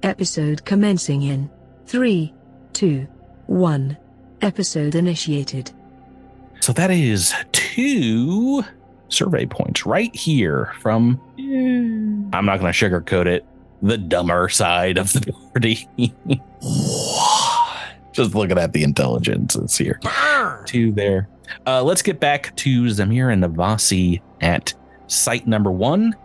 Episode commencing in 3, 2, 1. Episode initiated. So that is 2 survey points right here from, I'm not going to sugarcoat it, the dumber side of the party. Just looking at the intelligences here. 2 there. Let's get back to Zamir and Navasi at site number 1.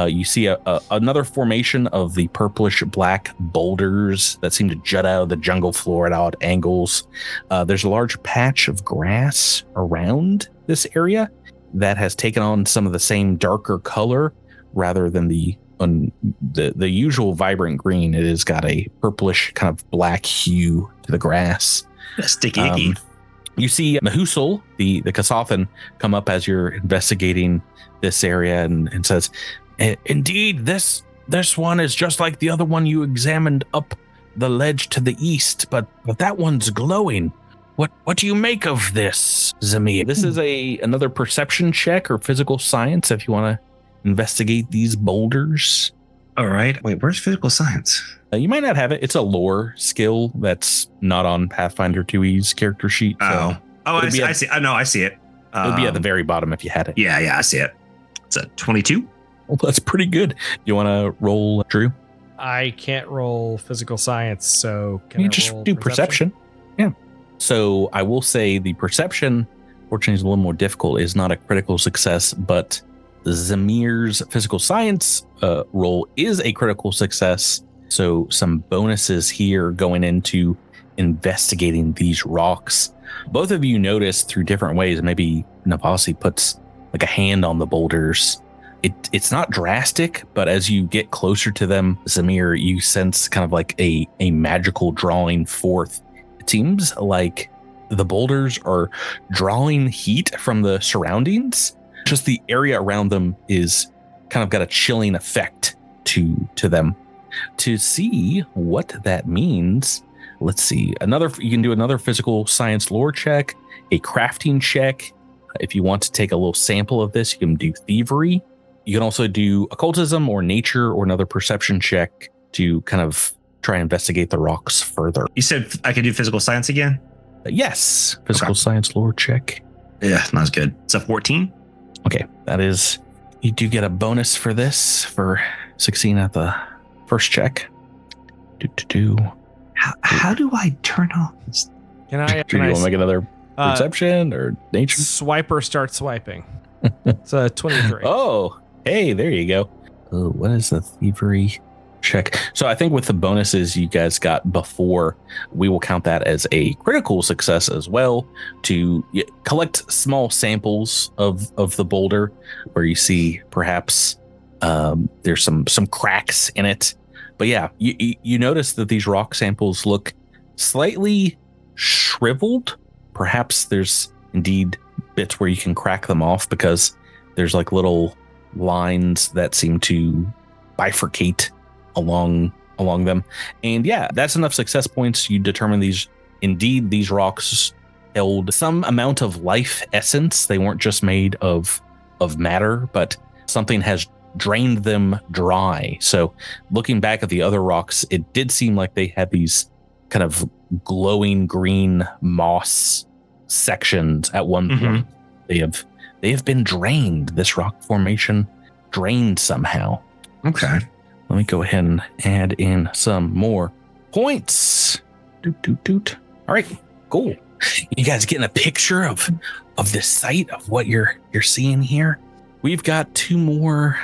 You see another formation of the purplish black boulders that seem to jut out of the jungle floor at odd angles. There's a large patch of grass around this area that has taken on some of the same darker color rather than the usual vibrant green. It has got a purplish kind of black hue to the grass. Sticky icky. You see Mahusul, the Kasathan, come up as you're investigating this area and says, "Indeed, this one is just like the other one you examined up the ledge to the east, but that one's glowing. What do you make of this, Zamir?" This is another perception check or physical science if you want to investigate these boulders. All right. Wait, where's physical science? You might not have it. It's a lore skill that's not on Pathfinder 2E's character sheet. So I see. I know. I see it. It would be at the very bottom if you had it. Yeah, I see it. It's a 22. Well, that's pretty good. You want to roll, Drew? I can't roll physical science, so can you I just roll do perception? Yeah. So I will say the perception, fortunately, is a little more difficult. Is not a critical success, but Zamir's physical science roll is a critical success. So some bonuses here going into investigating these rocks. Both of you notice through different ways. Maybe Navasi puts like a hand on the boulders. It's not drastic, but as you get closer to them, Zamir, you sense kind of like a magical drawing forth. It seems like the boulders are drawing heat from the surroundings. Just the area around them is kind of got a chilling effect to them. To see what that means, let's see. You can do another physical science lore check, a crafting check. If you want to take a little sample of this, you can do thievery. You can also do occultism or nature or another perception check to kind of try and investigate the rocks further. You said I could do physical science again? Yes. Physical science lore check. Yeah, not as good. It's a 14. Okay. That is, you do get a bonus for this for succeeding at the first check. How do I turn off this? Do you want to make another perception or nature? Swiper starts swiping. It's a 23. Oh, hey, there you go. Oh, what is the thievery check? So I think with the bonuses you guys got before, we will count that as a critical success as well to collect small samples of the boulder where you see perhaps there's some cracks in it. But yeah, you notice that these rock samples look slightly shriveled. Perhaps there's indeed bits where you can crack them off because there's like little lines that seem to bifurcate along them. And yeah, that's enough success points. You determine these rocks held some amount of life essence. They weren't just made of matter, but something has drained them dry. So looking back at the other rocks, it did seem like they had these kind of glowing green moss sections at one point. They have been drained. This rock formation drained somehow. Okay. Let me go ahead and add in some more points. Doot. All right, cool. You guys getting a picture of the site of what you're seeing here? We've got 2 more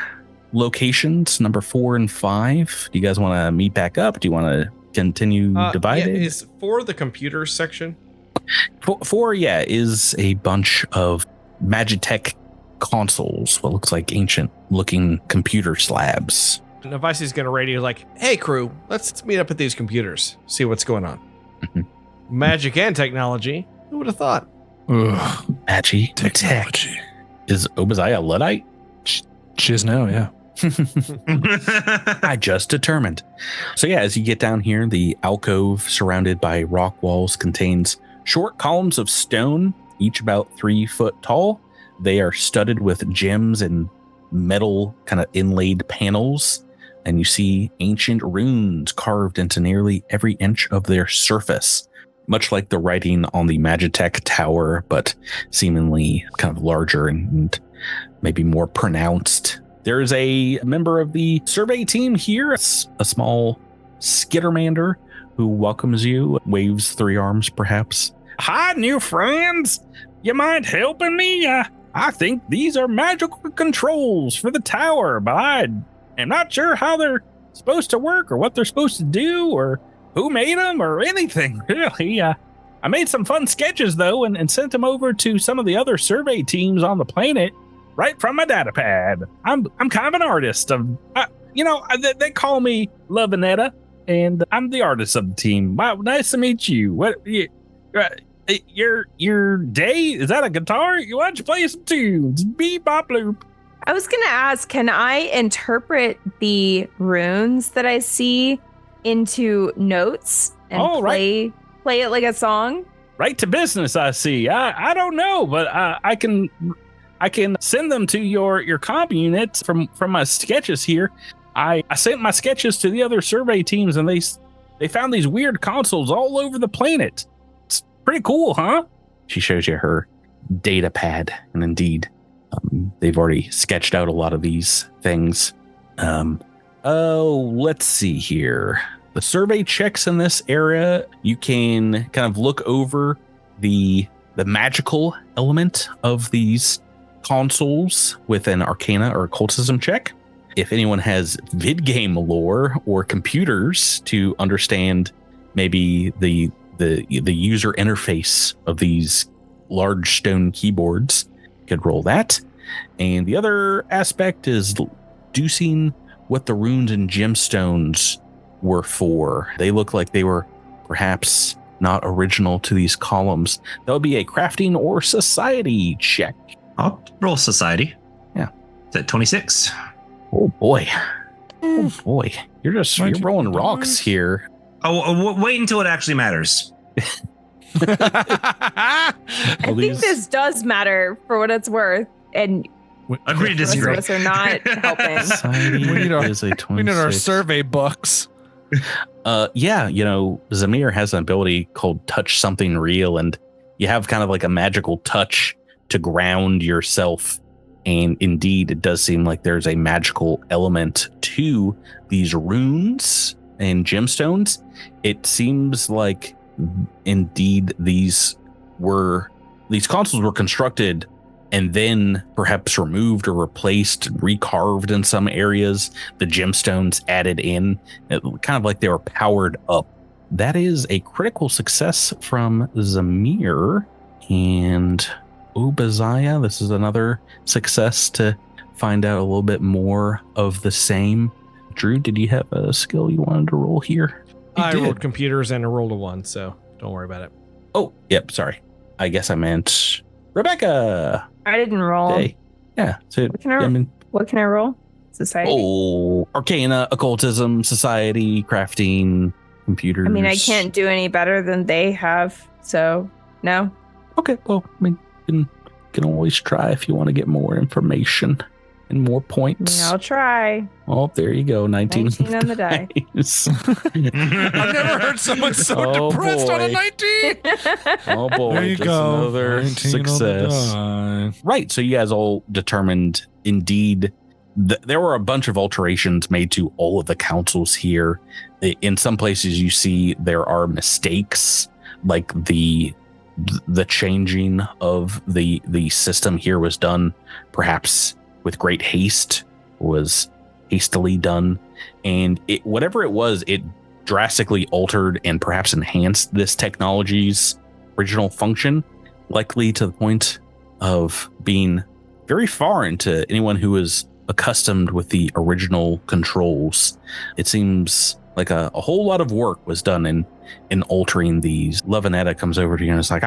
locations, number 4 and 5. Do you guys want to meet back up? Do you want to continue divided? Yeah, is 4 the computer section? 4, is a bunch of Magitech consoles, what looks like ancient looking computer slabs. Navasi's going to radio like, "Hey crew, let's meet up at these computers, see what's going on." Magic and technology. Who would have thought? Magic technology. Is Obadiah Luddite? She is now, yeah. I just determined. So yeah, as you get down here, the alcove surrounded by rock walls contains short columns of stone, each about 3 foot tall. They are studded with gems and metal kind of inlaid panels. and you see ancient runes carved into nearly every inch of their surface, much like the writing on the Magitech tower, but seemingly kind of larger and maybe more pronounced. There is a member of the survey team here, a small skittermander who welcomes you, waves 3 arms perhaps. Hi, new friends. You mind helping me? I think these are magical controls for the tower, but I am not sure how they're supposed to work or what they're supposed to do or who made them or anything, really. I made some fun sketches, though, and sent them over to some of the other survey teams on the planet right from my data pad. I'm kind of an artist. They call me Lovinetta, and I'm the artist of the team. Wow, nice to meet you. Your day, is that a guitar? Why don't you play some tunes? Beep, bop, loop. I was going to ask, can I interpret the runes that I see into notes and play it like a song? Right to business, I see. I don't know, but I can send them to your comm units from my sketches here. I sent my sketches to the other survey teams, and they found these weird consoles all over the planet. It's pretty cool, huh? She shows you her data pad, and indeed, they've already sketched out a lot of these things. Let's see here. The survey checks in this area. You can kind of look over the magical element of these consoles with an Arcana or occultism check. If anyone has vid game lore or computers to understand maybe the user interface of these large stone keyboards, could roll that. And the other aspect is deducing what the runes and gemstones were for. They look like they were perhaps not original to these columns. That would be a crafting or society check. I'll roll society. Yeah. Is that 26? Oh boy. You're rolling rocks here. Wait until it actually matters. I think this does matter for what it's worth, and agree to disagree. Most of us are not helping. We need our survey books. Yeah, Zamir has an ability called Touch Something Real, and you have kind of like a magical touch to ground yourself. And indeed, it does seem like there's a magical element to these runes and gemstones. It seems like indeed these consoles were constructed and then perhaps removed or replaced, recarved in some areas, the gemstones added in, kind of like they were powered up. That is a critical success from Zamir. And Ubaziah, this is another success to find out a little bit more of the same. Drew, did you have a skill you wanted to roll here? I rolled computers and I rolled a 1, so don't worry about it. Oh, yep, sorry. I guess I meant Rebecca. I didn't roll. Hey. Yeah. So, what can I roll? Society? Oh, Arcana, occultism, society, crafting, computers. I mean, I can't do any better than they have, so no. Okay, well, you can always try if you want to get more information and more points. I'll try. Oh, there you go. 19 on the die. I've never heard someone so depressed on a 19. Oh boy, there you just go. Another success. Right, so you guys all determined indeed there were a bunch of alterations made to all of the councils here. In some places you see there are mistakes, like the changing of the system here was done perhaps with great haste, was hastily done, and whatever it was, it drastically altered and perhaps enhanced this technology's original function, likely to the point of being very foreign to anyone who is accustomed with the original controls. It seems like a whole lot of work was done in altering these. Lovinetta comes over to you and is like,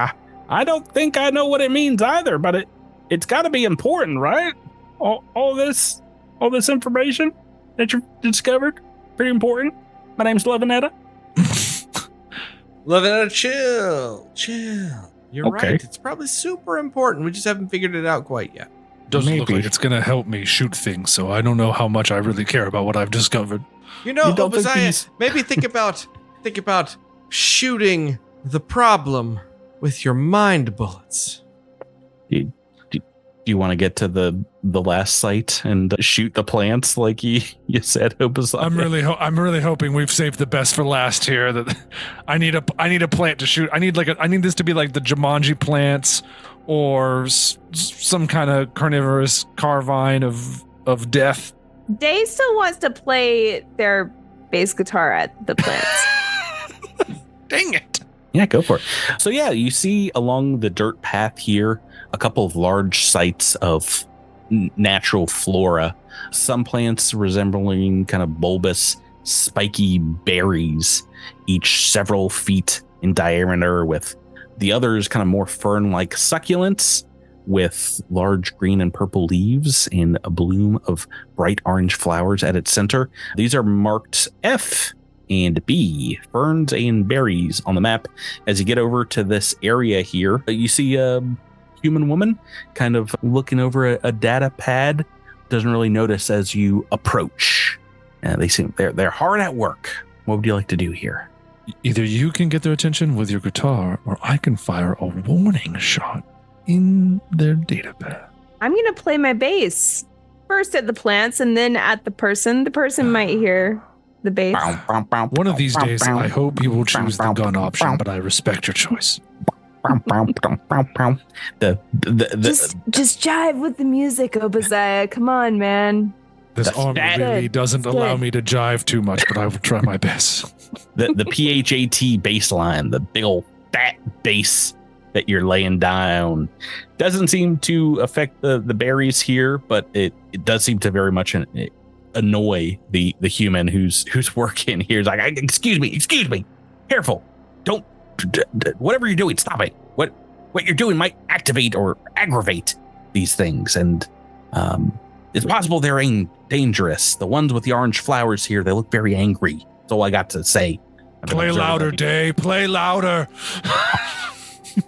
I don't think I know what it means either, but it's got to be important, right? All this information that you discovered, pretty important. My name's Lovinetta. Lovinetta, chill. You're Okay. right. It's probably super important. We just haven't figured it out quite yet. Doesn't look Maybe. like it's going to help me shoot things, so I don't know how much I really care about what I've discovered. You know, You don't think Obadiah, these- maybe think about shooting the problem with your mind bullets. Do you want to get to the last site and shoot the plants like you said, Obasiah? I'm really hoping we've saved the best for last here. That I need a plant to shoot. I need this to be like the Jumanji plants, or some kind of carnivorous carvine of death. Day still wants to play their bass guitar at the plants. Dang it! Yeah, go for it. So yeah, you see along the dirt path here a couple of large sites of natural flora. Some plants resembling kind of bulbous, spiky berries, each several feet in diameter, with the others kind of more fern-like succulents with large green and purple leaves and a bloom of bright orange flowers at its center. These are marked F and B, ferns and berries, on the map. As you get over to this area here, you see a human woman kind of looking over a data pad. Doesn't really notice as you approach. They seem they're hard at work. What would you like to do here? Either you can get their attention with your guitar, or I can fire a warning shot in their datapad. I'm going to play my bass first at the plants and then at the person. The person might hear the bass. One of these days, I hope you will choose the gun option, but I respect your choice. Just jive with the music, Obadiah. Come on, man. This That's armor bad. really doesn't Good. allow me to jive too much, but I will try my best. the PHAT bass line, the big old fat bass that you're laying down, doesn't seem to affect the berries here, but it does seem to very much annoy the human who's working here. He's like, excuse me, careful, don't, whatever you're doing, stop it. What you're doing might activate or aggravate these things, and it's possible they're dangerous. The ones with the orange flowers here, they look very angry. That's all I got to say. Play louder, Day. Play louder.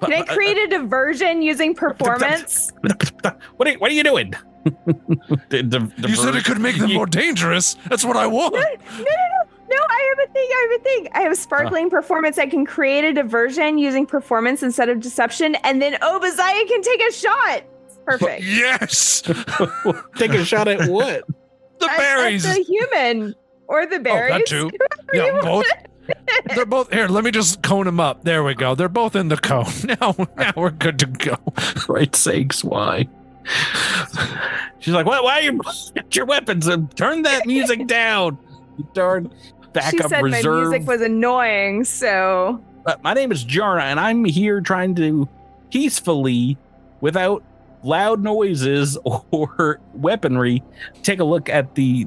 Can I create a diversion using performance? What are you doing? You said it could make them more dangerous. That's what I want. No, I have a thing. I have sparkling performance. I can create a diversion using performance instead of deception, and then Obadiah can take a shot. Perfect. Yes. Take a shot at what? The berries. At the human or the berries. Oh, that too. Yeah, both. They're both here. Let me just cone them up. There we go. They're both in the cone. Now we're good to go. Christ's sakes, why? She's like, why are you get your weapons and turn that music down? Darn backup She said reserve. my music was annoying, so My name is Jarna, and I'm here trying to peacefully, without loud noises or weaponry, take a look at the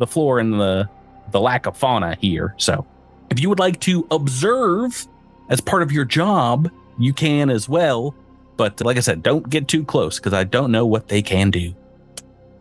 floor and the lack of fauna here. So if you would like to observe as part of your job, you can as well. But like I said, don't get too close because I don't know what they can do.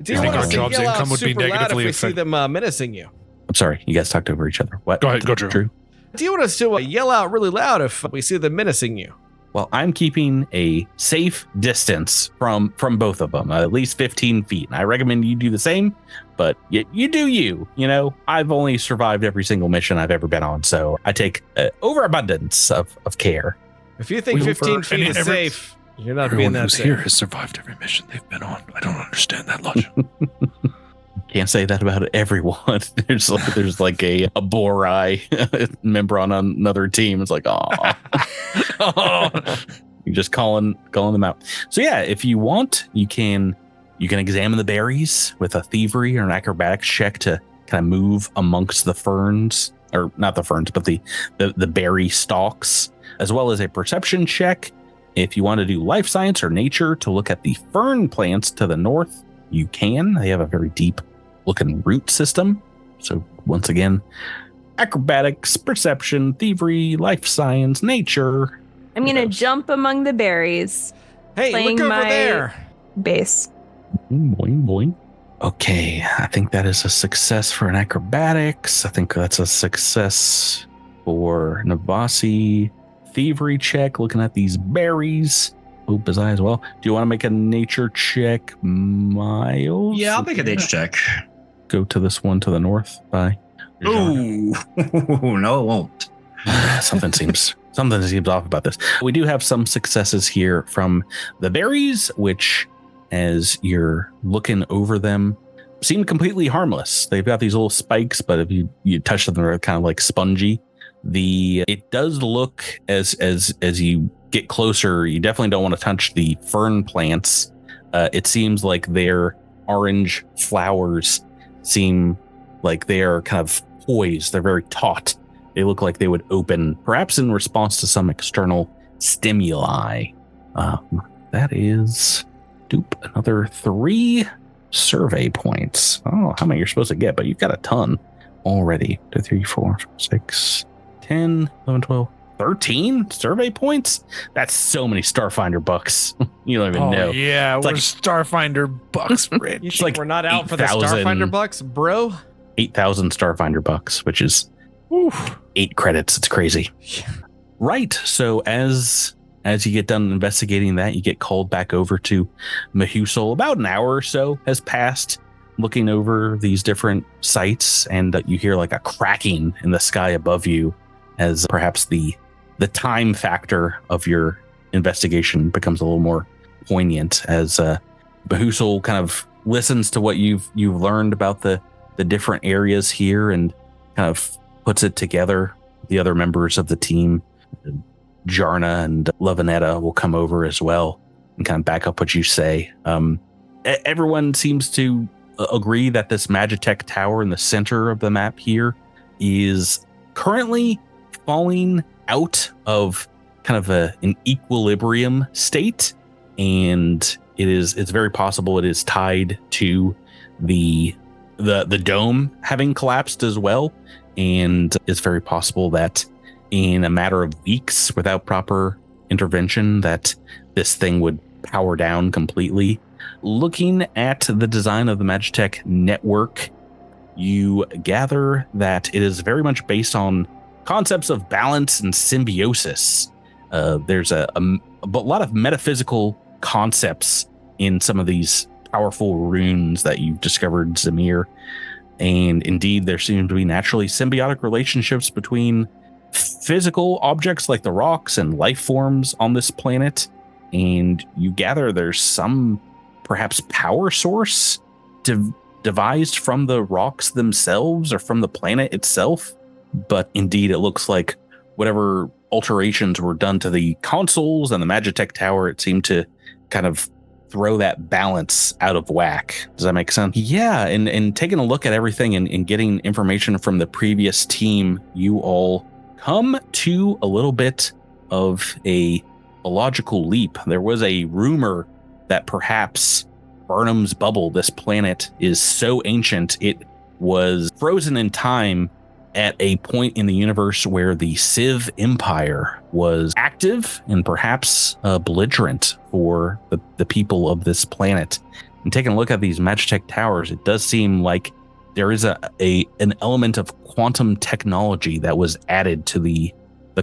Do you I think want our us to job's yell out income would be super loud if negatively we see affected. them menacing you? I'm sorry, you guys talked over each other. What? Go ahead, go Drew. Do you want us to yell out really loud if we see them menacing you? Well, I'm keeping a safe distance from both of them, at least 15 feet. And I recommend you do the same, but you do you. You know, I've only survived every single mission I've ever been on, so I take overabundance of care. If you think We 15 over- feet and is every- safe, you're not Everyone being that who's safe. here has survived every mission they've been on. I don't understand that logic. Can't say that about everyone. There's like a Borai member on another team. It's like, oh, you're just calling them out. So yeah, if you want, you can examine the berries with a thievery or an acrobatics check to kind of move amongst the ferns, or not the ferns, but the berry stalks, as well as a perception check. If you want to do life science or nature to look at the fern plants to the north, you can. They have a very deep looking root system. So once again, acrobatics, perception, thievery, life science, nature. I'm gonna Yes. jump among the berries. Hey, Playing look over my- there. Bass. Boing, boing. Okay, I think that is a success for an acrobatics. I think that's a success for Navasi. Thievery check, looking at these berries. Hope is I as well. Do you want to make a nature check, Miles? Yeah, I'll make a nature check. Go to this one to the north by. Ooh, no, it won't. Something seems off about this. We do have some successes here from the berries, which, as you're looking over them, seem completely harmless. They've got these little spikes, but if you touch them, they're kind of like spongy. It does look as you get closer, you definitely don't want to touch the fern plants. It seems like their orange flowers seem like they are kind of poised. They're very taut. They look like they would open, perhaps in response to some external stimuli. That is another 3 survey points. Oh, how many you're supposed to get, but you've got a ton already. 2, 3, 4, 6, 10, 11, 12, 13 survey points. That's so many Starfinder bucks. You don't even know. Yeah, It's we're like- Starfinder bucks rich. You It's think like we're not out for the 8,000 Starfinder bucks, bro? 8,000 Starfinder bucks, which is Oof. 8 credits. It's crazy. Right. So as you get done investigating that, you get called back over to Mahusal. About an hour or so has passed looking over these different sites, and you hear like a cracking in the sky above you as perhaps the time factor of your investigation becomes a little more poignant as Mahusal kind of listens to what you've learned about the different areas here and kind of puts it together. The other members of the team, Jarna and Lavanetta, will come over as well and kind of back up what you say. Everyone seems to agree that this Magitech tower in the center of the map here is currently falling out of kind of an equilibrium state, and it's very possible it is tied to the dome having collapsed as well, and it's very possible that in a matter of weeks without proper intervention that this thing would power down completely. Looking at the design of the Magitech network, you gather that it is very much based on concepts of balance and symbiosis. There's a lot of metaphysical concepts in some of these powerful runes that you've discovered, Zamir. And indeed, there seem to be naturally symbiotic relationships between physical objects like the rocks and life forms on this planet. And you gather there's some perhaps power source devised from the rocks themselves or from the planet itself. But indeed, it looks like whatever alterations were done to the consoles and the Magitech tower, it seemed to kind of throw that balance out of whack. Does that make sense? Yeah, and taking a look at everything and getting information from the previous team, you all come to a little bit of a logical leap. There was a rumor that perhaps Burnham's bubble, this planet, is so ancient it was frozen in time at a point in the universe where the Civ Empire was active and perhaps belligerent for the people of this planet. And taking a look at these Magitech towers, it does seem like there is an element of quantum technology that was added to the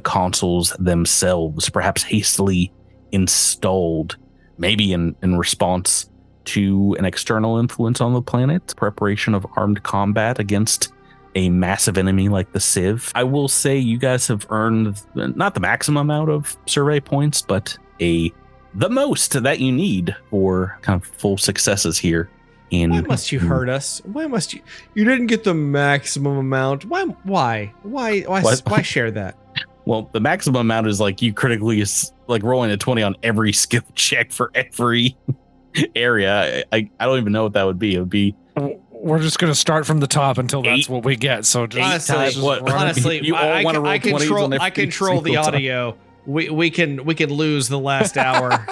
consoles themselves, perhaps hastily installed, maybe in response to an external influence on the planet, preparation of armed combat against a massive enemy like the Civ. I will say you guys have earned not the maximum amount of survey points, but the most that you need for kind of full successes here. Why must you hurt us? Why must you? You didn't get the maximum amount. Why share that? Well, the maximum amount is like you critically is like rolling a 20 on every skill check for every area. I don't even know what that would be. It would be. We're just going to start from the top until that's what we get. So honestly, you all want to roll 20s on every I control the single time. audio. We can lose the last hour.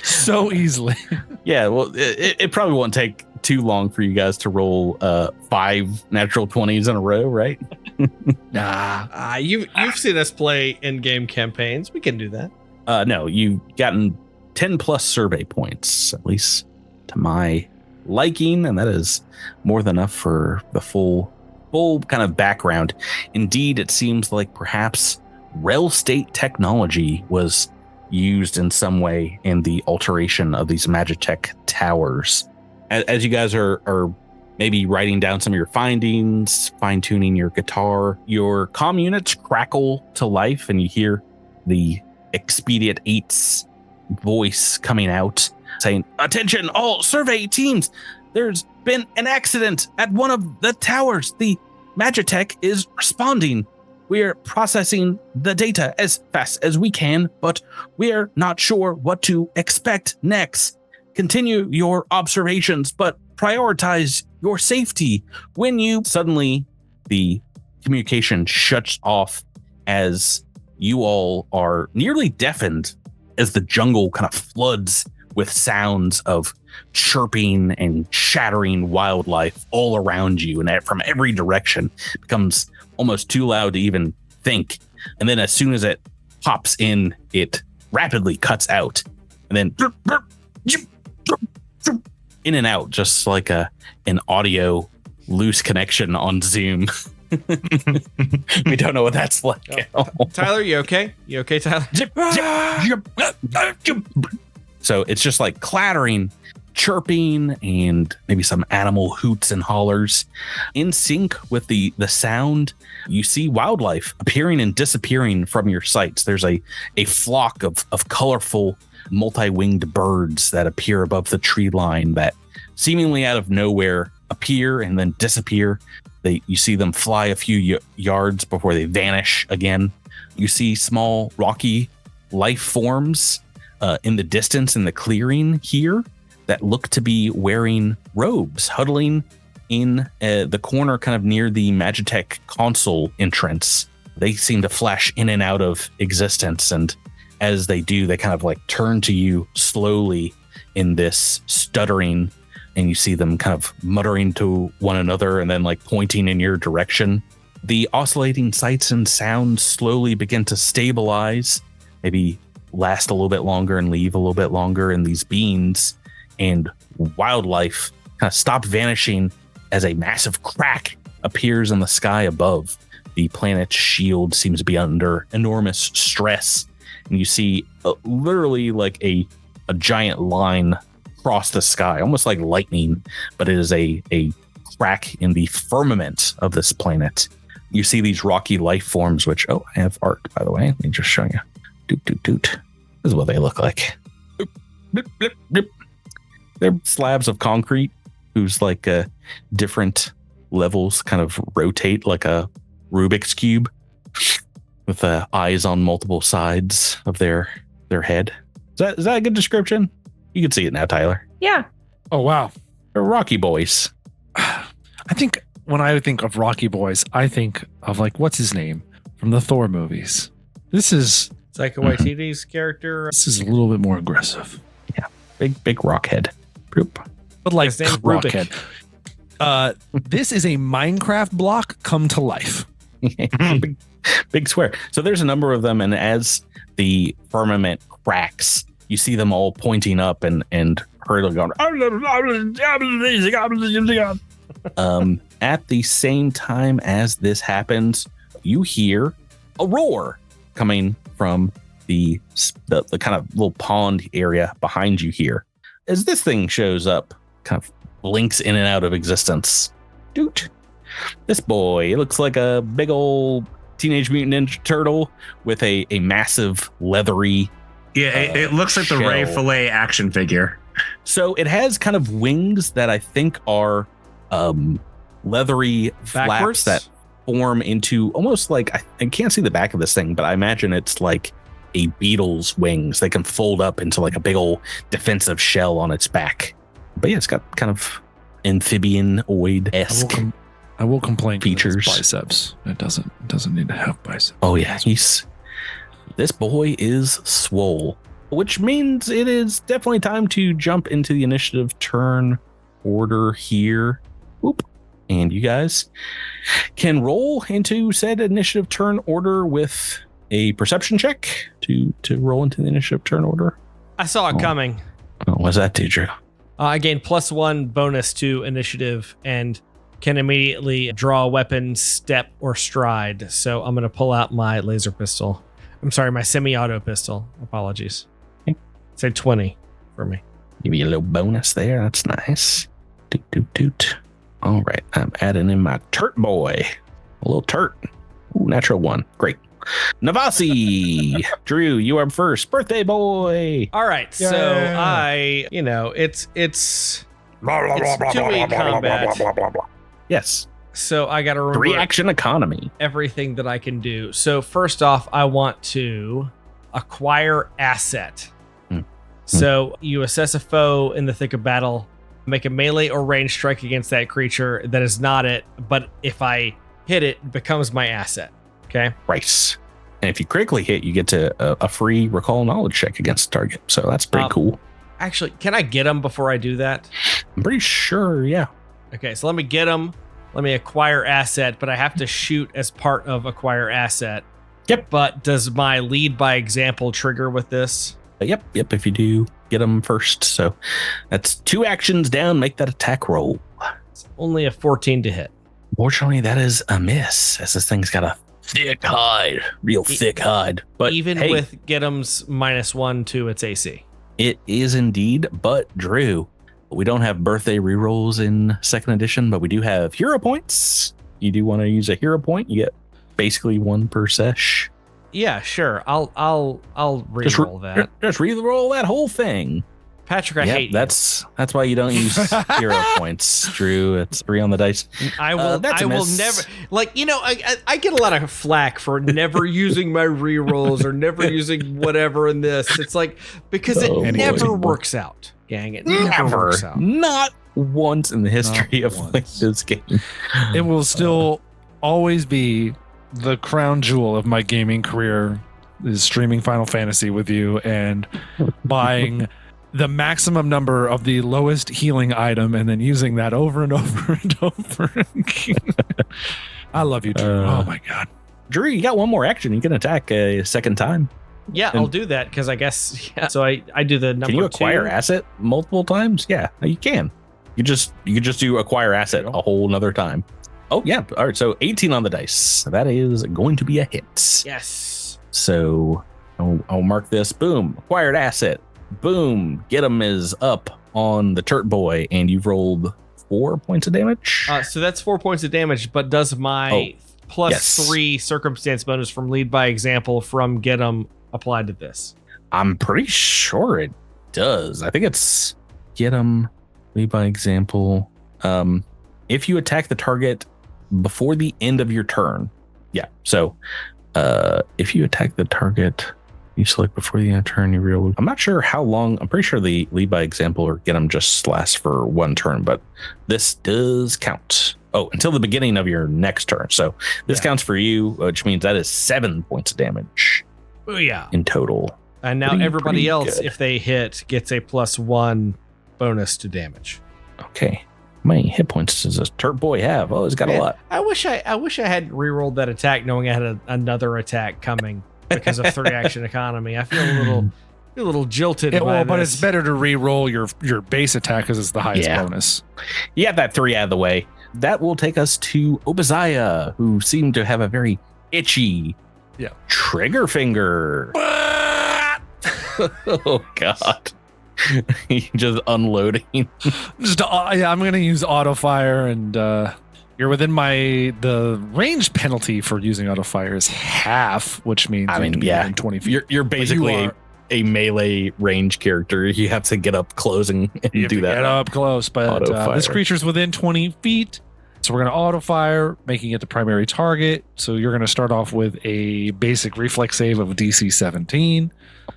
so easily. Yeah, well, it probably won't take too long for you guys to roll 5 natural 20s in a row, right? You've seen us play in-game campaigns. We can do that. No, you've gotten 10 plus survey points, at least to my liking, and that is more than enough for the full kind of background. Indeed, it seems like perhaps Rel State technology was used in some way in the alteration of these Magitech towers. As you guys are maybe writing down some of your findings, fine-tuning your guitar, your comm units crackle to life, and you hear the Expedient 8's voice coming out saying, "Attention, all survey teams! There's been an accident at one of the towers. The Magitech is responding. We're processing the data as fast as we can, but we're not sure what to expect next. Continue your observations, but prioritize your safety." When you suddenly, the communication shuts off as you all are nearly deafened as the jungle kind of floods with sounds of chirping and shattering wildlife all around you, and from every direction. It becomes almost too loud to even think. And then as soon as it pops in, it rapidly cuts out, and then in and out, just like an audio loose connection on Zoom. We don't know what that's like. Tyler, you okay? You okay, Tyler? So it's just like clattering, chirping, and maybe some animal hoots and hollers. In sync with the sound, you see wildlife appearing and disappearing from your sights. There's a flock of colorful multi-winged birds that appear above the tree line that seemingly out of nowhere appear and then disappear. You see them fly a few yards before they vanish again. You see small rocky life forms in the distance in the clearing here that look to be wearing robes, huddling in the corner kind of near the Magitech console entrance. They seem to flash in and out of existence, and as they do, they kind of like turn to you slowly in this stuttering, and you see them kind of muttering to one another and then like pointing in your direction. The oscillating sights and sounds slowly begin to stabilize, maybe last a little bit longer and leave a little bit longer, and these beings and wildlife kind of stop vanishing as a massive crack appears in the sky above. The planet's shield seems to be under enormous stress, and you see literally like a giant line across the sky, almost like lightning, but it is a crack in the firmament of this planet. You see these rocky life forms, which, I have art, by the way. Let me just show you. Doot, doot, doot. This is what they look like. Blip, blip, blip. They're slabs of concrete whose like different levels kind of rotate like a Rubik's Cube with eyes on multiple sides of their head. Is that a good description? You can see it now, Tyler. Yeah. Oh, wow. They're Rocky Boys. I think when I think of Rocky Boys, I think of like, what's his name from the Thor movies? This is Taika Waititi's character. This is a little bit more aggressive. Yeah. Big rock head. Boop. But like His name's rock Rubik. head. This is a Minecraft block come to life. big square. So there's a number of them, and as the firmament cracks, you see them all pointing up and hurriedly going. At the same time as this happens, you hear a roar coming from the kind of little pond area behind you here. As this thing shows up, kind of blinks in and out of existence. Doot. This boy, it looks like a big old Teenage Mutant Ninja Turtle with a massive leathery. Yeah, it looks like the Ray Fillet action figure. So it has kind of wings that I think are leathery Backwards? flaps that form into almost like, I can't see the back of this thing, but I imagine it's like a beetle's wings. They can fold up into like a big old defensive shell on its back. But yeah, it's got kind of amphibian-oid-esque. I will complain features. Biceps. It doesn't need to have biceps. Oh yeah, this boy is swole, which means it is definitely time to jump into the initiative turn order here. Whoop. And you guys can roll into said initiative turn order with a perception check to roll into the initiative turn order. I saw it coming. Oh, what's that do, Drew? I gained +1 bonus to initiative and can immediately draw a weapon, step, or stride. So I'm going to pull out my laser pistol. I'm sorry, my semi-auto pistol. Apologies. Okay. Say 20 for me. Give you a little bonus there. That's nice. Toot, toot, toot. All right. I'm adding in my Turt boy. A little Turt. Ooh, natural 1. Great. Navasi. Drew, you are first. Birthday boy. All right. So it's 2-week combat. Yes. So I got to remember 3 action economy. everything that I can do. So first off, I want to acquire asset. So you assess a foe in the thick of battle, make a melee or range strike against that creature that is not it, but if I hit it, it becomes my asset. Okay. Right. And if you critically hit, you get to a free recall knowledge check against the target. So that's pretty cool. Actually, can I get them before I do that? I'm pretty sure. Yeah. Okay. So let me get them. Let me acquire asset, but I have to shoot as part of acquire asset. Yep. But does my lead by example trigger with this? Yep. If you do get them first. So that's 2 actions down. Make that attack roll. It's only a 14 to hit. Fortunately, that is a miss, as this thing's got a thick hide, real thick hide. But even hey, with Get'em's -1 to its AC. it is indeed. But Drew, we don't have birthday rerolls in 2nd edition, but we do have hero points. You do want to use a hero point? You get basically 1 per sesh. Yeah, sure. I'll reroll that. Just reroll that whole thing. Patrick, I hate that's why you don't use hero points, Drew. It's 3 on the dice. I will never, like, I get a lot of flack for never using my rerolls or never using whatever in this. It's like, because it never works out, gang. It never works out. Not once in the history of like this game. It will still always be the crown jewel of my gaming career is streaming Final Fantasy with you and buying the maximum number of the lowest healing item and then using that over and over and over again. I love you, Drew. Oh my God. Drew, you got 1 more action. You can attack a 2nd time. Yeah, I'll do that because I guess, yeah. So I do the number 2. Can you acquire asset multiple times? Yeah, you can. You could just do acquire asset a whole nother time. Oh, yeah. All right. So 18 on the dice. That is going to be a hit. Yes. So I'll mark this. Boom. Acquired asset. Boom. Get'em is up on the Turt Boy, and you've rolled 4 points of damage. So that's 4 points of damage, but does my +3 circumstance bonus from lead by example from Get'em apply to this? I'm pretty sure it does. I think it's Get'em, lead by example. If you attack the target before the end of your turn. Yeah. So if you attack the target, you select before the end of turn, you reroll. I'm not sure how long. I'm pretty sure the lead by example or Get'em just lasts for 1 turn, but this does count. Oh, until the beginning of your next turn. So this counts for you, which means that is 7 points of damage. Oh, yeah. In total. And now everybody else, good. if they hit, gets a +1 bonus to damage. Okay. How many hit points does this Turt Boy have? Oh, he's got a lot. I wish I hadn't rerolled that attack, knowing I had another attack coming because of 3 action economy. I feel a little jilted. But it's better to reroll your base attack because it's the highest bonus. You have that 3 out of the way. That will take us to Obadiah, who seemed to have a very itchy trigger finger. Oh God. Just unloading. I'm gonna use auto fire, and you're within the range penalty for using auto fire is half, which means within 20 feet. You're basically a melee range character. You have to get up close and do that. Get up close, but this creature's within 20 feet. So we're going to auto fire, making it the primary target. So you're going to start off with a basic reflex save of DC 17.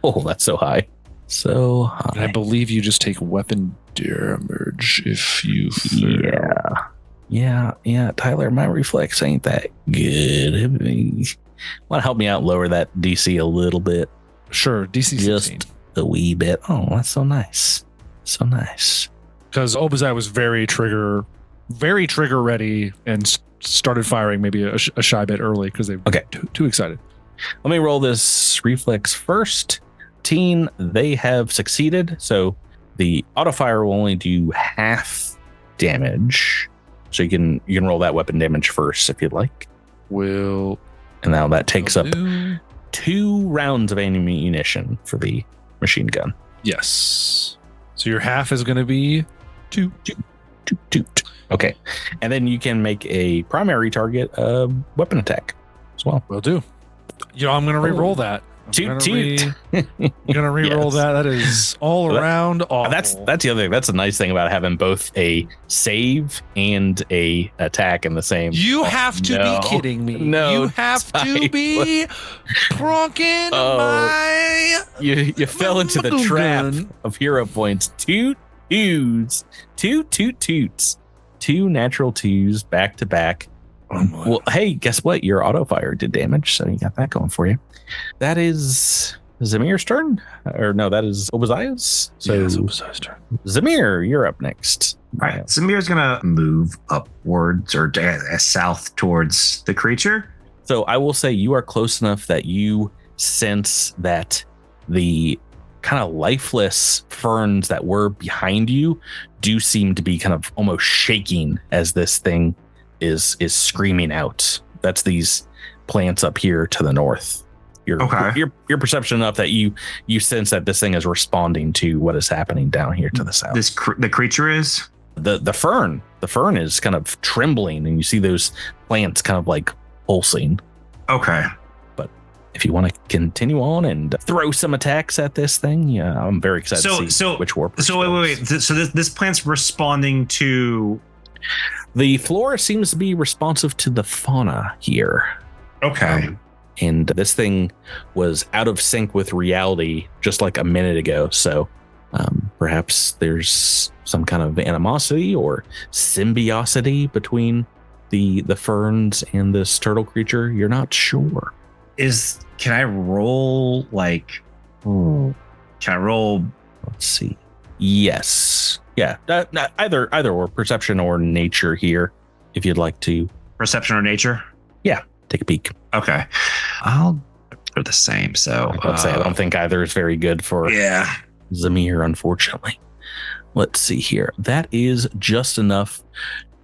Oh, that's so high. So high. And I believe you just take weapon damage if you fail. Yeah. Tyler, my reflex ain't that good. Want to help me out lower that DC a little bit? Sure, DC 16. Just a wee bit. Oh, that's so nice. So nice. Because Obadiah was very trigger ready and started firing maybe a shy bit early because they were too excited. Let me roll this reflex first. Teen, they have succeeded. So the auto fire will only do half damage. So you can roll that weapon damage first if you'd like. And now that takes up 2 rounds of ammunition for the machine gun. Yes. So your half is going to be 2. Okay. And then you can make a primary target weapon attack as well. Will do. I'm going to re-roll that. I'm gonna re-roll Yes. that. That is all around awful. That's the other thing. That's a nice thing about having both a save and a attack in the same. You have to be kidding me. No, you have to be pronking my. You fell into the trap of hero points. 2 twos, 2 toots, 2 natural 2s back to back. Well, hey, guess what? Your auto fire did damage, so you got that going for you. That is Zamir's turn, or no, that is Obaziah's. So it's Obaziah's turn. Zamir, you're up next. All right, Zamir's gonna move upwards or south towards the creature. So I will say you are close enough that you sense that the kind of lifeless ferns that were behind you do seem to be kind of almost shaking as this thing is screaming out. That's these plants up here to the north. Your perception enough that you sense that this thing is responding to what is happening down here to the south. The creature is the fern. The fern is kind of trembling, and you see those plants kind of like pulsing. Okay. But if you want to continue on and throw some attacks at this thing, yeah, I'm very excited to see which warp. So wait. So this plant's responding to. The flora seems to be responsive to the fauna here. Okay. And this thing was out of sync with reality just like a minute ago. So perhaps there's some kind of animosity or symbiosity between the ferns and this turtle creature. You're not sure. Can I roll Can I roll? Let's see. Yes. Yeah. Either or perception or nature here, if you'd like to. Perception or nature? Yeah. Take a peek. Okay. They're the same. So let's say I don't think either is very good for Zamir, unfortunately. Let's see here. That is just enough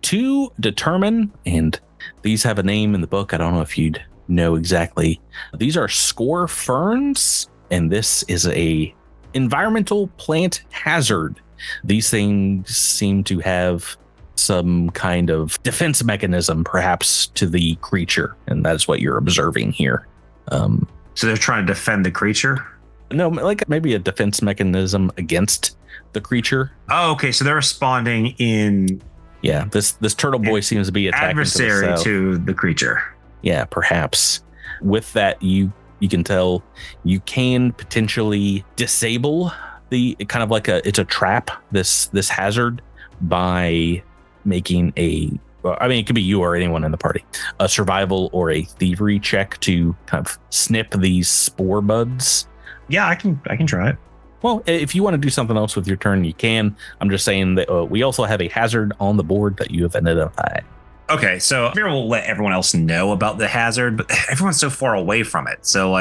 to determine, and these have a name in the book. I don't know if you'd know exactly. These are score ferns, and this is a environmental plant hazard. These things seem to have some kind of defense mechanism, perhaps, to the creature, and that's what you're observing here. So they're trying to defend the creature? No, like maybe a defense mechanism against the creature. Oh, okay. So they're responding in. Yeah, this turtle boy seems to be attacking adversary to the creature. Yeah, perhaps. With that, you can tell you can potentially disable the kind of like it's a trap, this hazard, by making it could be you or anyone in the party, a survival or a thievery check to kind of snip these spore buds. Yeah, I can try it. Well, if you want to do something else with your turn, you can. I'm just saying that we also have a hazard on the board that you have identified. Okay, so Amir will let everyone else know about the hazard, but everyone's so far away from it. So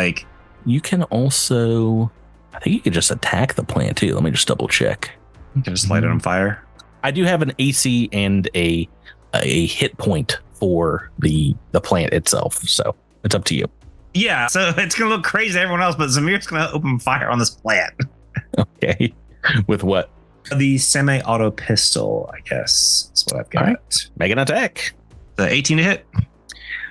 you can also, I think you could just attack the plant too. Let me just double check. You can just light it on fire. I do have an AC and a hit point for the plant itself, so it's up to you. Yeah, so it's gonna look crazy to everyone else, but Zamir's gonna open fire on this plant. Okay, with what? The semi-auto pistol, I guess. That's what I've got. All right. Make an attack. The 18 to hit.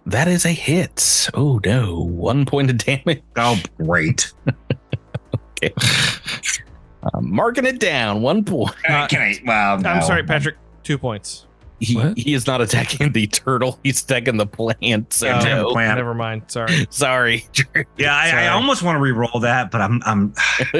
That is a hit. Oh no, 1 point of damage. Oh, great. Okay. Marking it down, 1 point. Wow. No. I'm sorry, Patrick. 2 points. He is not attacking the turtle. He's attacking the plant. So the plant. Never mind. Sorry. Sorry. Yeah, I almost want to re-roll that, but I'm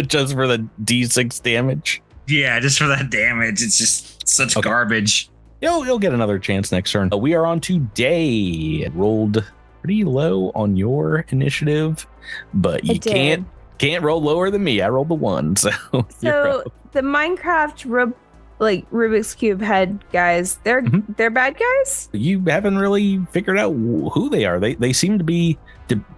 just for the D6 damage. Yeah, just for that damage. It's just such garbage. You'll get another chance next turn. We are on to Day. Rolled pretty low on your initiative, but you can't roll lower than me. I rolled the 1, so the Minecraft Rubik's Cube head guys, they're bad guys? You haven't really figured out who they are. They seem to be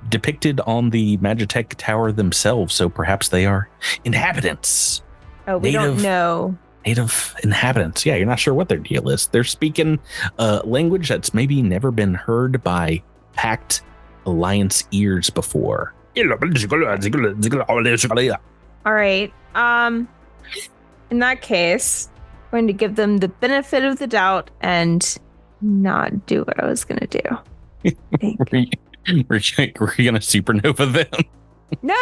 depicted on the Magitech Tower themselves, so perhaps they are inhabitants. Oh, we don't know. Native inhabitants. Yeah, you're not sure what their deal is. They're speaking a language that's maybe never been heard by Pact Alliance ears before. All right. In that case, I'm going to give them the benefit of the doubt and not do what I was going to do. Were you going to supernova them? No.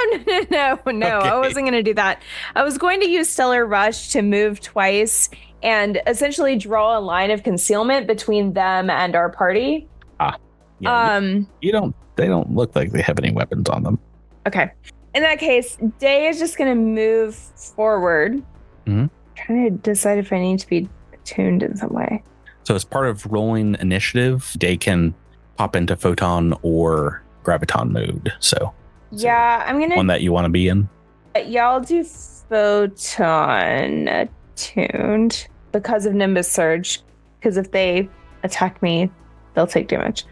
Okay. I wasn't going to do that. I was going to use Stellar Rush to move twice and essentially draw a line of concealment between them and our party. Yeah, they don't look like they have any weapons on them. Okay. In that case, Day is just going to move forward. Mhm. Trying to decide if I need to be attuned in some way. So as part of rolling initiative, Day can pop into photon or graviton mode. So Yeah, I'm going one that you want to be in. Y'all do photon attuned because of Nimbus Surge. Because if they attack me, they'll take damage.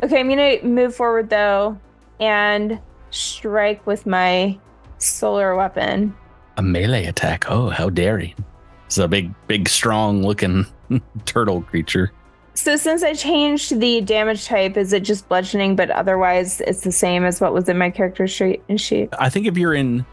Okay, I'm going to move forward though and strike with my solar weapon. A melee attack. Oh, how daring. It's a big, strong looking turtle creature. So since I changed the damage type, is it just bludgeoning, but otherwise it's the same as what was in my character sheet? I think if you're in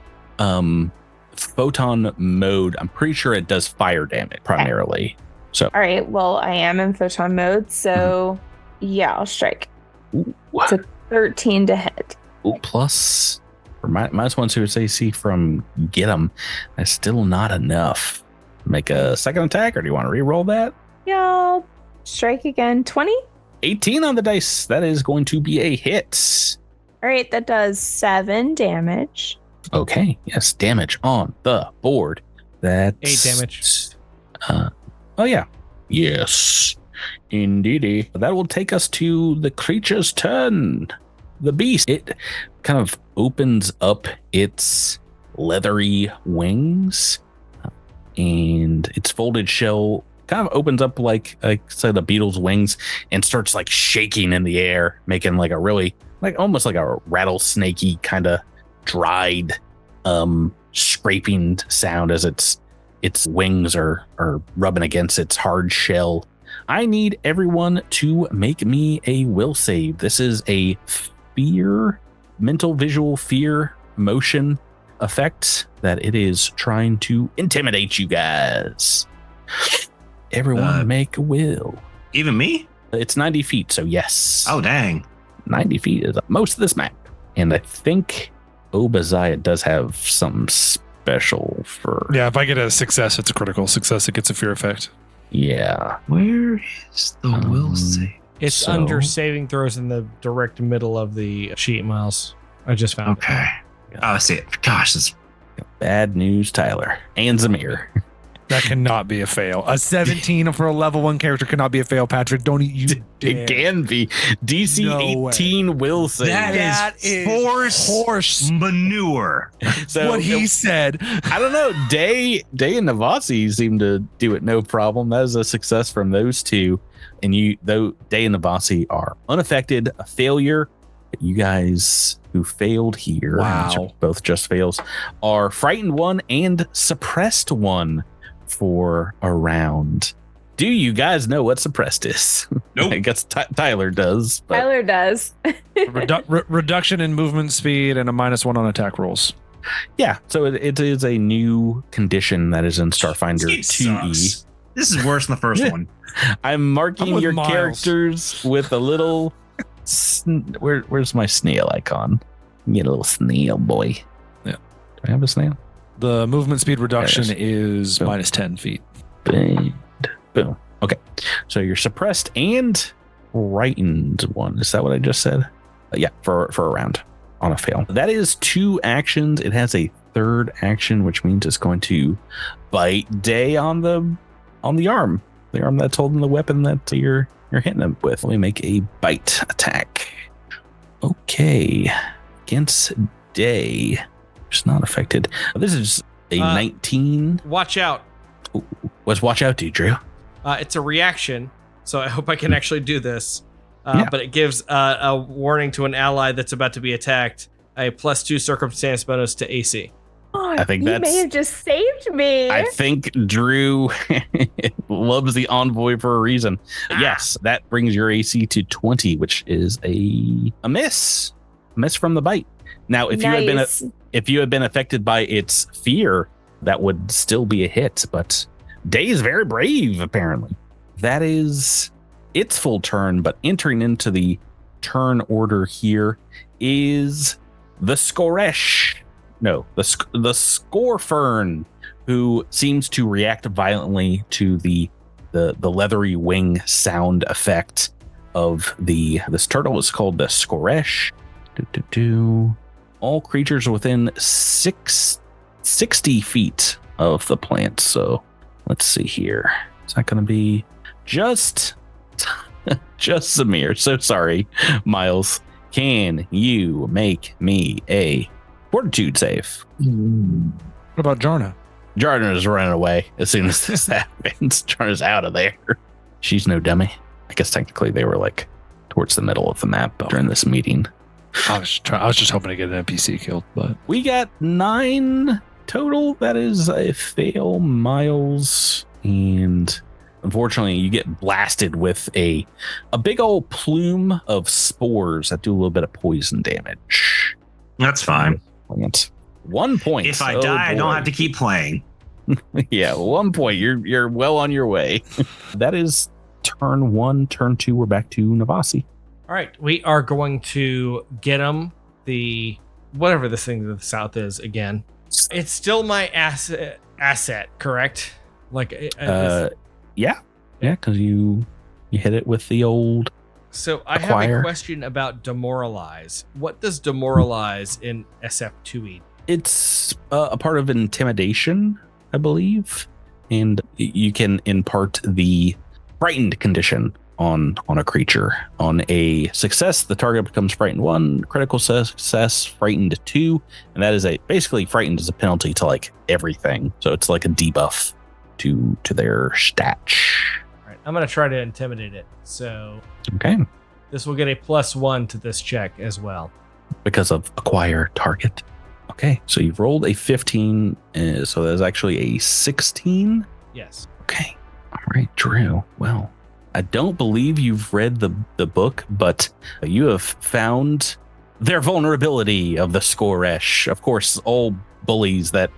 photon mode, I'm pretty sure it does fire damage primarily. So All right, well, I am in photon mode, so yeah, I'll strike. Ooh, It's a 13 to hit. ooh, plus for minus one to its AC from get 'em. That's still not enough. Make a second attack, or do you want to re-roll that? Yeah, I'll strike again. 20? 18 on the dice. That is going to be a hit. All right, that does 7 damage. Okay, yes, damage on the board. That's 8 damage. Oh yeah, yes, indeedy. That will take us to the creature's turn. The beast. It kind of opens up its leathery wings, and its folded shell kind of opens up like say the beetle's wings, and starts like shaking in the air, making like a really almost like a rattlesnakey kind of dried scraping sound as its wings are rubbing against its hard shell. I need everyone to make me a will save. This is a mental visual fear motion effect that it is trying to intimidate you guys. Everyone make a will. Even me? It's 90 feet, so yes. Oh, dang. 90 feet is most of this map. And I think Obadiah does have something special for... Yeah, if I get a success, it's a critical success. It gets a fear effect. Yeah. Where is the will save? It's So- under saving throws in the direct middle of the sheet, Miles. I just found it. Okay. Oh, I see it. Gosh, this Bad news, Tyler. And Zamir. That cannot be a fail. A 17 for a level 1 character cannot be a fail, Patrick. Don't you dare. It can be. DC No 18 will save. That is horse manure. So what he said. I don't know. Day and Navasi seem to do it no problem. That is a success from those two. And Day and Navasi are unaffected, a failure. You guys who failed here, Wow. which are both just fails, are frightened 1 and suppressed 1 for a round. Do you guys know what suppressed is? Nope. I guess Tyler does. But Tyler does. Reduction in movement speed and a -1 on attack rolls. yeah, so it is a new condition that is in Starfinder It 2E. sucks. This is worse than the first one. I'm marking I'm with your Miles. characters with a little. Where's my snail icon? Get a little snail boy. Yeah. Do I have a snail? The movement speed reduction There it is Boom. -10 feet. Boom. Boom. Okay. So you're suppressed and frightened 1. Is that what I just said? Yeah, for a round on a fail. That is 2 actions. It has a third action, which means it's going to bite Day on the arm. The arm that's holding the weapon that you're hitting him with. Let me make a bite attack. Okay. Against Day. It's not affected. This is a 19. Watch out. What's watch out do, Drew? It's a reaction, so I hope I can actually do this. Yeah. But it gives a warning to an ally that's about to be attacked, a +2 circumstance bonus to AC. Oh, I think you that's- may have just saved me. I think Drew loves the envoy for a reason. Yes, that brings your AC to 20, which is a miss. A miss from the bite. Now, if you had been affected by its fear, that would still be a hit. But Day is very brave, apparently. That is its full turn. But entering into the turn order here is the Skoresh. No, the Scorefern, who seems to react violently to the leathery wing sound effect of this turtle. Is called the Skoresh. All creatures within 60 feet of the plant. So let's see here. Is that going to be just Samir? So sorry, Miles. Can you make me a fortitude save? What about Jarna? Jarna is running away as soon as this happens. Jarna's out of there. She's no dummy. I guess technically they were like towards the middle of the map during this meeting. I was just hoping to get an NPC killed, but we got 9 total. That is a fail, Miles. And unfortunately, you get blasted with a big old plume of spores that do a little bit of poison damage. That's fine. 1 point. If I die, I don't have to keep playing. Yeah, 1 point. You're well on your way. That is turn 1. Turn 2, we're back to Navasi. All right, we are going to get him the whatever this thing to the south is again. It's still my asset, correct? Like, yeah, because you hit it with the old. So I acquire. have a question about demoralize. What does demoralize in SF2E? It's a part of intimidation, I believe, and you can impart the frightened condition on a creature. On a success, the target becomes frightened 1, critical success, frightened 2, and that is basically frightened is a penalty to like everything. So it's like a debuff to their stats. All right, I'm gonna try to intimidate it. So okay, this will get a +1 to this check as well because of acquire target. Okay, so you've rolled a 15, so that's actually a 16. Yes. Okay, all right, Drew. Well, I don't believe you've read the book, but you have found their vulnerability of the Skoresh. Of course, all bullies that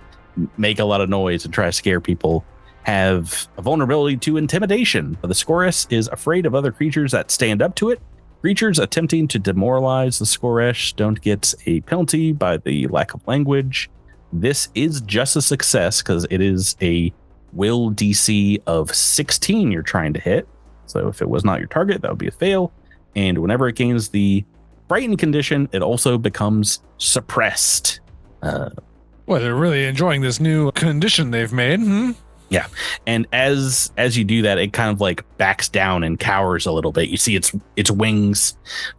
make a lot of noise and try to scare people have a vulnerability to intimidation. The Skoresh is afraid of other creatures that stand up to it. Creatures attempting to demoralize the Skoresh don't get a penalty by the lack of language. This is just a success because it is a will DC of 16 you're trying to hit. So if it was not your target, that would be a fail. And whenever it gains the frightened condition, it also becomes suppressed. Well, they're really enjoying this new condition they've made. Yeah. And as you do that, it kind of like backs down and cowers a little bit. You see its wings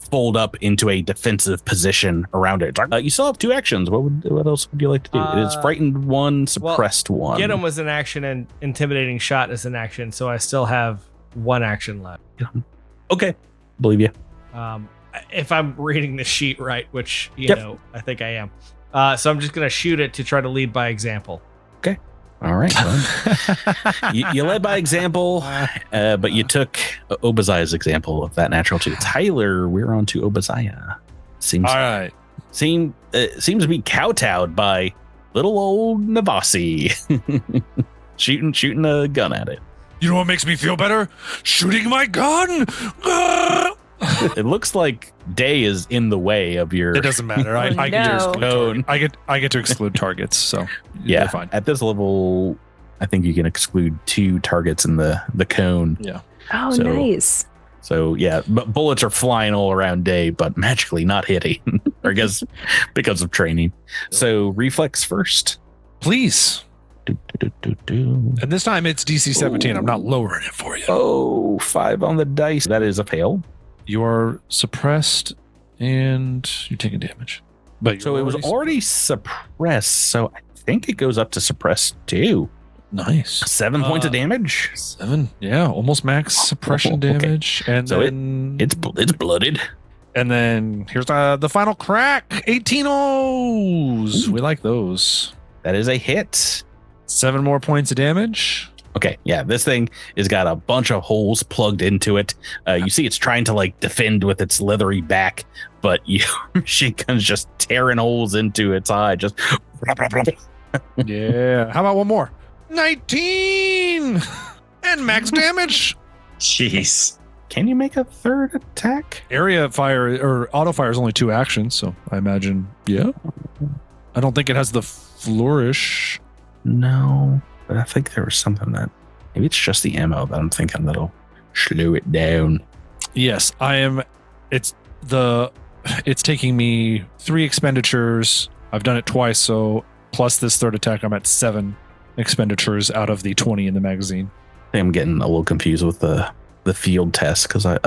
fold up into a defensive position around it. You still have 2 actions. What else would you like to do? It is frightened 1, suppressed 1. Get him was an action and intimidating shot is an action. So I still have 1 action left. Okay. Believe you. If I'm reading the sheet right, which, you know, I think I am. So I'm just going to shoot it to try to lead by example. Okay. All right. Well, you led by example, but you took Obaziah's example of that natural too. Tyler, we're on to Obaziah. Seems all right. Seems to be kowtowed by little old Navasi. shooting a gun at it. You know what makes me feel better? Shooting my gun. It looks like Day is in the way of your. It doesn't matter. I get to exclude I get to exclude targets. So yeah, fine. At this level, I think you can exclude 2 targets in the cone. Yeah. Oh, nice. So yeah, but bullets are flying all around Day, but magically not hitting, or I guess because of training. So reflex first, please. And this time it's DC 17. I'm not lowering it for you. Oh, 5 on the dice. That is a fail. You are suppressed and you're taking damage. But so it was already suppressed. So I think it goes up to suppressed 2. Nice. 7 points of damage. 7. Yeah, almost max suppression damage. And so then it's blooded. And then here's the final crack. 18 O's. We like those. That is a hit. 7 more points of damage. Okay, yeah, this thing has got a bunch of holes plugged into it. You see it's trying to like defend with its leathery back, but your machine gun's just tearing holes into its eye. Just Yeah. How about one more? 19 and max damage. Jeez. Can you make a third attack? Area fire or auto fire is only 2 actions, so I imagine, yeah. I don't think it has the flourish. No, but I think there was something that maybe it's just the ammo that I'm thinking that'll slow it down. Yes, I am. It's taking me 3 expenditures. I've done it twice, so plus this third attack, I'm at 7 expenditures out of the 20 in the magazine. I think I'm getting a little confused with the field test because I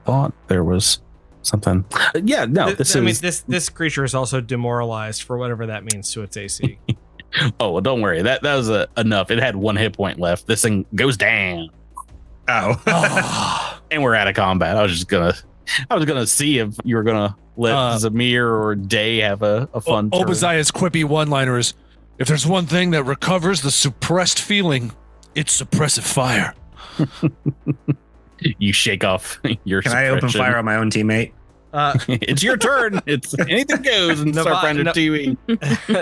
thought there was something. Yeah, no, this creature is also demoralized for whatever that means to its AC. Oh, well, don't worry. That was enough. It had 1 hit point left. This thing goes down. Oh. And we're out of combat. I was gonna see if you were gonna let Zamir or Day have a fun turn. Obadiah's quippy one-liner is, if there's one thing that recovers the suppressed feeling, it's suppressive fire. You shake off your Can I open fire on my own teammate? It's your turn. It's anything goes in Starfinder TV.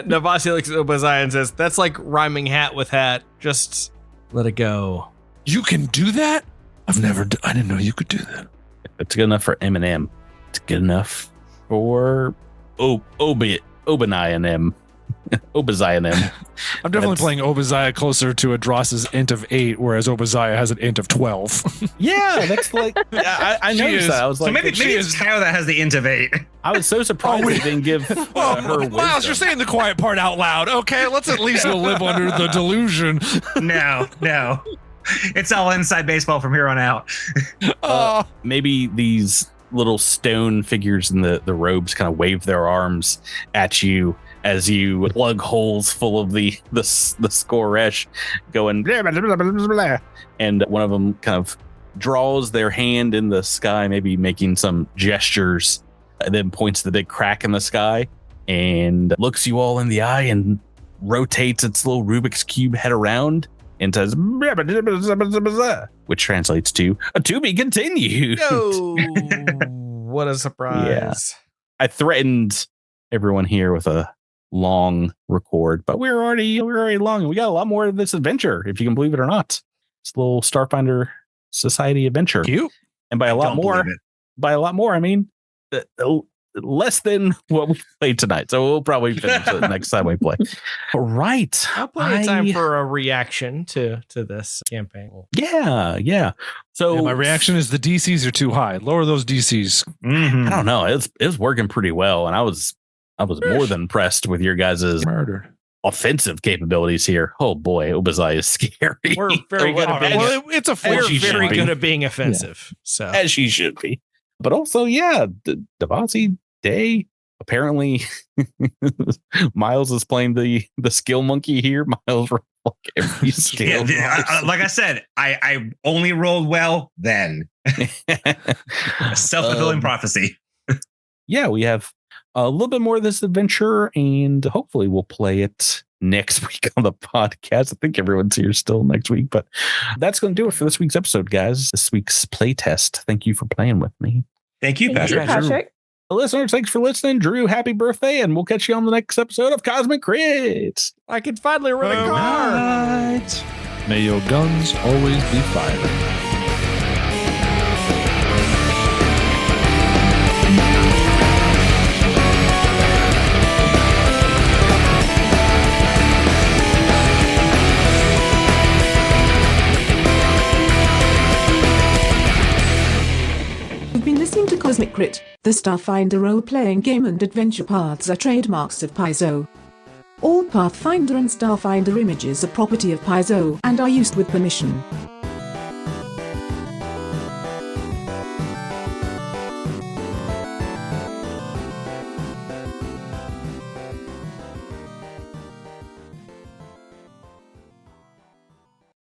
Navasi looks at Obadiah and says, "That's like rhyming hat with hat. Just let it go." You can do that? I didn't know you could do that. It's good enough for Eminem. It's good enough for Obadiah and M. Obadiah and M. I'm definitely playing Obadiah closer to Adras's int of 8, whereas Obadiah has an int of 12. Yeah, that's like I noticed that. I was like, so maybe it's Tyler that has the int of 8. I was so surprised they didn't give her Miles, wisdom. you're saying the quiet part out loud. Okay, let's at least live under the delusion. No. It's all inside baseball from here on out. Maybe these little stone figures in the robes kind of wave their arms at you as you plug holes full of the Skoresh going blah, blah, blah, blah, blah, and one of them kind of draws their hand in the sky, maybe making some gestures, and then points to the big crack in the sky and looks you all in the eye and rotates its little Rubik's Cube head around and says, which translates to be continued. No, what a surprise. Yeah. I threatened everyone here with a long record, but we're already long, and we got a lot more of this adventure, if you can believe it or not. It's a little Starfinder Society adventure. Cute. And by a lot more, I mean less than what we played tonight. So we'll probably finish it next time we play. Right. I'll plenty of time for a reaction to this campaign. Yeah. So my reaction is the DCs are too high. Lower those DCs. I don't know. It was working pretty well, and I was more than impressed with your guys' offensive capabilities here. Oh boy, Obadiah is scary. We're very good at being it's a we're very good at being offensive. Yeah. So as she should be. But also, yeah, Devasi Day. Apparently, Miles is playing the skill monkey here. Miles rolled every skill. Like I said, I only rolled well then. Self-fulfilling prophecy. Yeah, we have a little bit more of this adventure, and hopefully we'll play it next week on the podcast. I think everyone's here still next week, but that's going to do it for this week's episode, guys. This week's playtest. Thank you for playing with me. Thank you, Patrick. The listeners, thanks for listening. Drew, happy birthday, and we'll catch you on the next episode of Cosmic Crits. I can finally run a car. Right. May your guns always be firing. Listening to Cosmic Crit, the Starfinder role-playing game and adventure paths are trademarks of Paizo. All Pathfinder and Starfinder images are property of Paizo and are used with permission.